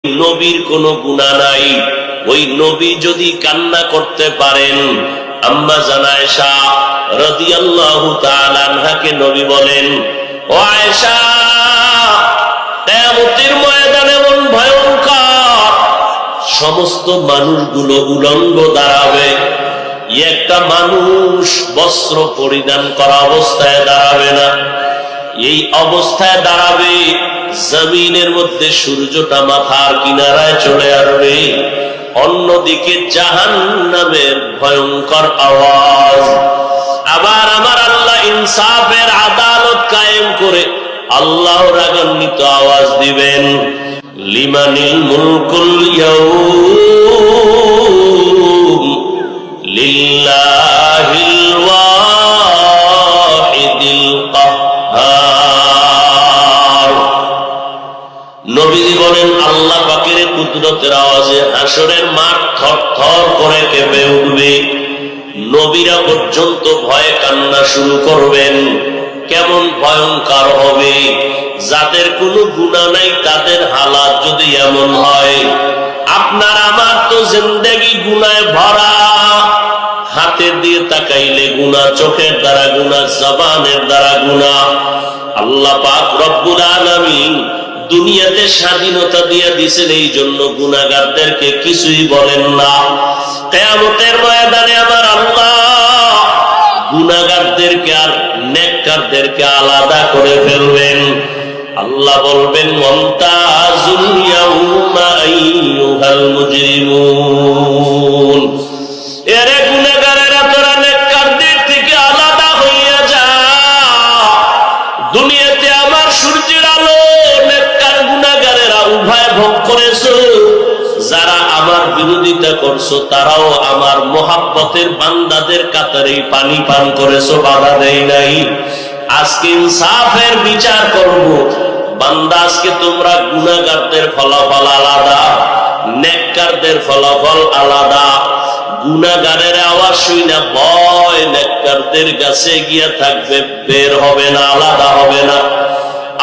নবীর কোনো গুনাহ নাই। ওই নবী যদি কান্না করতে পারেন, আম্মা জান আয়েশা রাদিয়াল্লাহু তাআলা আনহাকে নবী বলেন, ও আয়েশা, কিয়ামতের ময়দানে এমন ভয়ঙ্কর সমস্ত মানুষগুলো উলঙ্গ দাঁড়াবে, একটা মানুষ বস্ত্র পরিধান করা অবস্থায় দাঁড়াবে না। এই অবস্থায় দাঁড়াবে, জমিনের মধ্যে সূর্যটা মাথার কিনারায় চলে আসবে, অন্যদিকে জাহান্নামের ভয়ঙ্কর আওয়াজ। আবার আমার আল্লাহ ইনসাফের আদালত কায়েম করে আল্লাহ রাগান্বিত আওয়াজ দিবেন, লিমানিল মুলকুল ইয়াউম লিল্লাহিল ওয়াহিদিল কাহ্হার। নবীজি বলেন, আল্লাহ পাকের কুদরতের আওয়াজে হাসরের মাঠ থরথর করে কেঁপে উঠবে। নবীরা পর্যন্ত ভয়ে কান্না শুরু করবেন। কেমন ভয়ঙ্কর হবে! যাদের কোনো গুনাহ নাই তাদের হালাত যদি এমন হয়, আপনার আমার তো জিন্দেগি গুনাহে ভরা। হাতের দিয়ে তাকাইলে গুনাহ, চোখের দ্বারা গুনাহ, জবানের দ্বারা গুনাহ। আল্লাহ পাক রব্বুল আলামিন দুনিয়াতে স্বাধীনতা দিয়ে দিয়েছেন, এই জন্য গুনাহগারদেরকে কিছুই বলেন না। কিয়ামতের ময়দানে আমার আল্লাহ গুনাহগারদেরকে আর নেককারদেরকে আলাদা করে ফেলবেন। আল্লাহ বলবেন, ওয়ামতাজুল ইয়াউমা আইয়ুহাল মুজরিমুন। এরে গুনাহগারেরা, তোরা নেককারদের থেকে আলাদা হইয়া যা। দুনিয়াতে আমার সূর্যের আলো নেককার গুনাহগারেরা উভয় ভোগ করেছো। যারা আমার বিরোধিতা করছো তারাও আমার মোহাব্বতের বান্দাদের কাতারে পানি পান করেছো, বাধা দেই নাই। আজকে ইনসাফের বিচার করব। বান্দা, আজকে তোমরা গুনাহগারদের ফলাফল আলাদা, নেককারদের ফলাফল আলাদা। গুনাহগারের আওয়াজ শুনে ভয় নেককারদের কাছে গিয়া থাকবে, বের হবে না, আলাদা হবে না।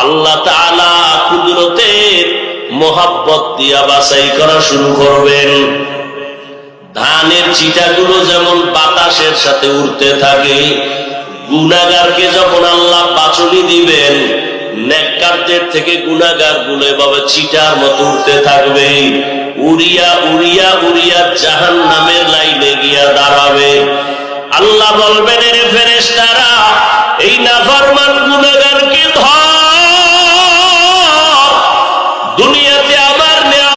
আল্লাহ তাআলা কুদরতের মোহাব্বত দিয়া বাছাই করা শুরু করবেন। ধানের চিটাগুলো যেমন বাতাসের সাথে উড়তে থাকে, গুনাহগারকে যখন আল্লাহ বাছুনি দিবেন, নেককারদের থেকে গুনাহগার গুলো এভাবে চিটার মতো উঠতে থাকবে, উড়িয়া উড়িয়া উড়িয়া জাহান্নামের লাইনে গিয়া দাঁড়াবে। আল্লাহ বলবেন, এরে ফেরেশতা